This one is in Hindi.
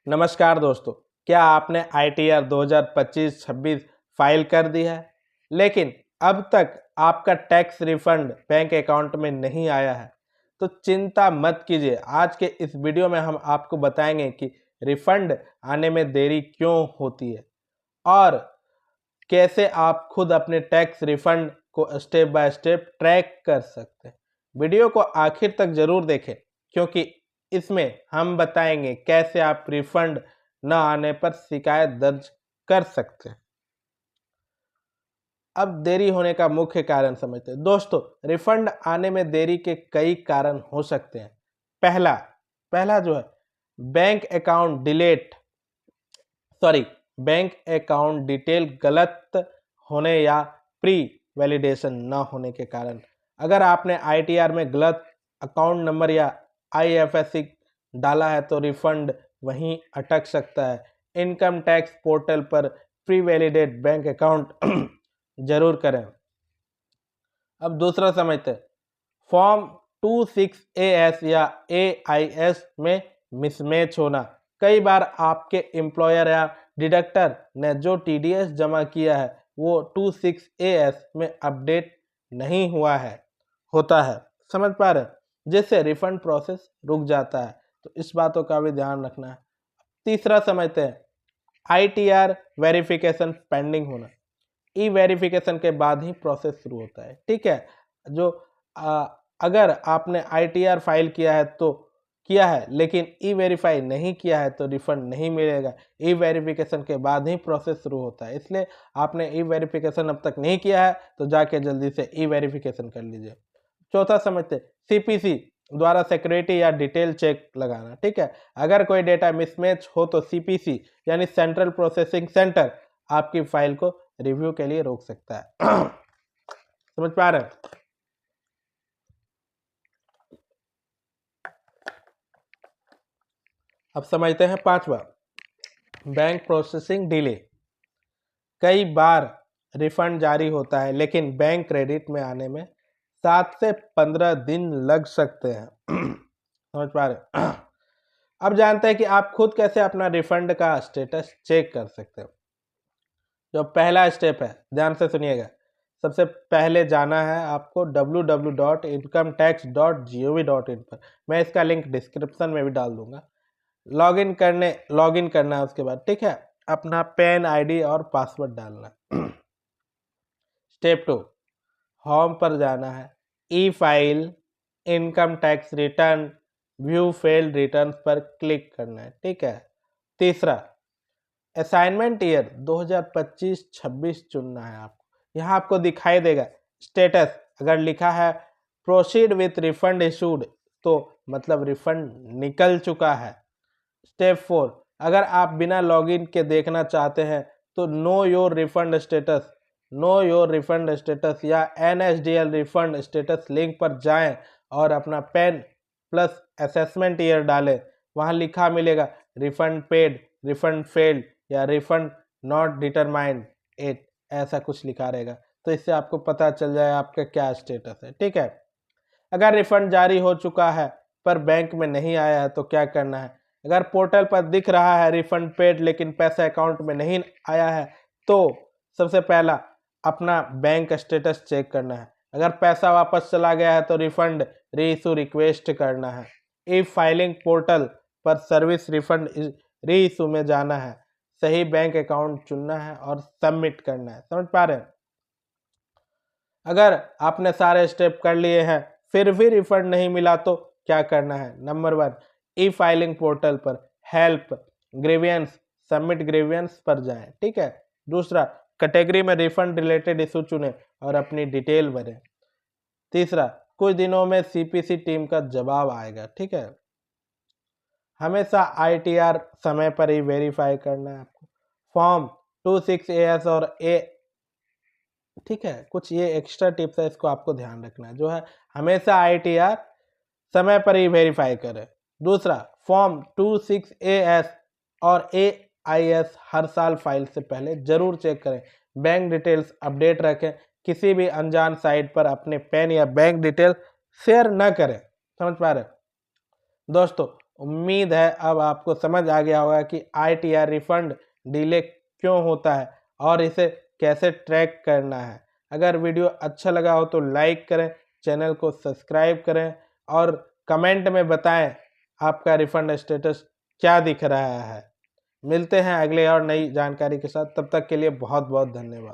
नमस्कार दोस्तों, क्या आपने ITR 2025-26 फाइल कर दी है लेकिन अब तक आपका टैक्स रिफंड बैंक अकाउंट में नहीं आया है? तो चिंता मत कीजिए। आज के इस वीडियो में हम आपको बताएंगे कि रिफंड आने में देरी क्यों होती है और कैसे आप खुद अपने टैक्स रिफंड को स्टेप बाय स्टेप ट्रैक कर सकते हैं। वीडियो को आखिर तक जरूर देखें क्योंकि इसमें हम बताएंगे कैसे आप रिफंड न आने पर शिकायत दर्ज कर सकते हैं। अब देरी होने का मुख्य कारण समझते हैं। दोस्तों, रिफंड आने में देरी के कई कारण हो सकते हैं। पहला जो है बैंक अकाउंट डिटेल गलत होने या प्री वैलिडेशन न होने के कारण। अगर आपने ITR में गलत अकाउंट नंबर या IFSC डाला है तो रिफंड वहीं अटक सकता है। इनकम टैक्स पोर्टल पर प्री वैलिडेट बैंक अकाउंट जरूर करें। अब दूसरा समझते हैं, फॉर्म 26AS या AIS में मिसमैच होना। कई बार आपके एम्प्लॉयर या डिडक्टर ने जो TDS जमा किया है वो 26AS में अपडेट नहीं हुआ होता है, समझ पा रहे हैं, जिससे रिफंड प्रोसेस रुक जाता है। तो इस बातों का भी ध्यान रखना है। तीसरा समझते हैं, ITR वेरिफिकेशन पेंडिंग होना। ई वेरिफिकेशन के बाद ही प्रोसेस शुरू होता है। ठीक है, जो अगर आपने ITR फाइल किया है लेकिन ई वेरीफाई नहीं किया है तो रिफंड नहीं मिलेगा। ई वेरिफिकेशन के बाद ही प्रोसेस शुरू होता है, इसलिए आपने ई वेरिफिकेशन अब तक नहीं किया है तो जाके जल्दी से ई वेरिफिकेशन कर लीजिए। चौथा समझते, CPC द्वारा सिक्योरिटी या डिटेल चेक लगाना। ठीक है, अगर कोई डेटा मिसमैच हो तो CPC यानी सेंट्रल प्रोसेसिंग सेंटर आपकी फाइल को रिव्यू के लिए रोक सकता है। समझ पा रहे हैं? अब समझते हैं पांचवा, बैंक प्रोसेसिंग डिले। कई बार रिफंड जारी होता है लेकिन बैंक क्रेडिट में आने में 7 से 15 दिन लग सकते हैं। समझ पा रहे हैं? अब जानते हैं कि आप खुद कैसे अपना रिफंड का स्टेटस चेक कर सकते हो। जो पहला स्टेप है, ध्यान से सुनिएगा। सबसे पहले जाना है आपको www.incometax.gov.in पर। मैं इसका लिंक डिस्क्रिप्शन में भी डाल दूंगा। लॉगिन करना है उसके बाद। ठीक है, अपना पैन ID और पासवर्ड डालना। स्टेप 2, होम पर जाना है, e file, income tax return, view failed return पर क्लिक करना है। ठीक है, तीसरा, असाइनमेंट ईयर 2025-26 चुनना है आपको। यहाँ आपको दिखाई देगा स्टेटस, अगर लिखा है प्रोसीड विथ रिफंड इशूड तो मतलब रिफंड निकल चुका है। स्टेप 4, अगर आप बिना लॉगिन के देखना चाहते हैं तो नो योर रिफंड स्टेटस या NSDL रिफंड स्टेटस लिंक पर जाएं और अपना पैन प्लस असेसमेंट ईयर डालें। वहां लिखा मिलेगा रिफंड पेड, रिफंड फेल्ड या रिफंड नॉट डिटरमाइंड एट, ऐसा कुछ लिखा रहेगा। तो इससे आपको पता चल जाए आपका क्या स्टेटस है। ठीक है, अगर रिफंड जारी हो चुका है पर बैंक में नहीं आया है तो क्या करना है। अगर पोर्टल पर दिख रहा है रिफंड पेड लेकिन पैसा अकाउंट में नहीं आया है तो सबसे पहला अपना बैंक स्टेटस चेक करना है। अगर पैसा वापस चला गया है तो रिफंड रीइशू रिक्वेस्ट करना है। ई फाइलिंग पोर्टल पर सर्विस रिफंड रीइशू में जाना है, सही बैंक अकाउंट चुनना है और सबमिट करना है। समझ पा रहे हैं? अगर आपने सारे स्टेप कर लिए हैं फिर भी रिफंड नहीं मिला तो क्या करना है। नंबर 1, ई फाइलिंग पोर्टल पर हेल्प ग्रीवियंस सबमिट ग्रीवियंस पर जाएं। ठीक है, दूसरा, कैटेगरी में रिफंड रिलेटेड इशू चुनें और अपनी डिटेल भरें। तीसरा, कुछ दिनों में CPC टीम का जवाब आएगा। ठीक है, हमेशा ITR समय पर ही वेरीफाई करना है आपको। फॉर्म 26AS और ठीक है, कुछ ये एक्स्ट्रा टिप्स है, इसको आपको ध्यान रखना है। जो है हमेशा ITR समय पर ही वेरीफाई करें। दूसरा, फॉर्म 26AS और AIS हर साल फाइल से पहले जरूर चेक करें। बैंक डिटेल्स अपडेट रखें, किसी भी अनजान साइट पर अपने पैन या बैंक डिटेल शेयर न करें। समझ पा रहे दोस्तों? उम्मीद है अब आपको समझ आ गया होगा कि ITR रिफंड डिले क्यों होता है और इसे कैसे ट्रैक करना है। अगर वीडियो अच्छा लगा हो तो लाइक करें, चैनल को सब्सक्राइब करें और कमेंट में बताएं आपका रिफंड स्टेटस क्या दिख रहा है। मिलते हैं अगले और नई जानकारी के साथ, तब तक के लिए बहुत बहुत धन्यवाद।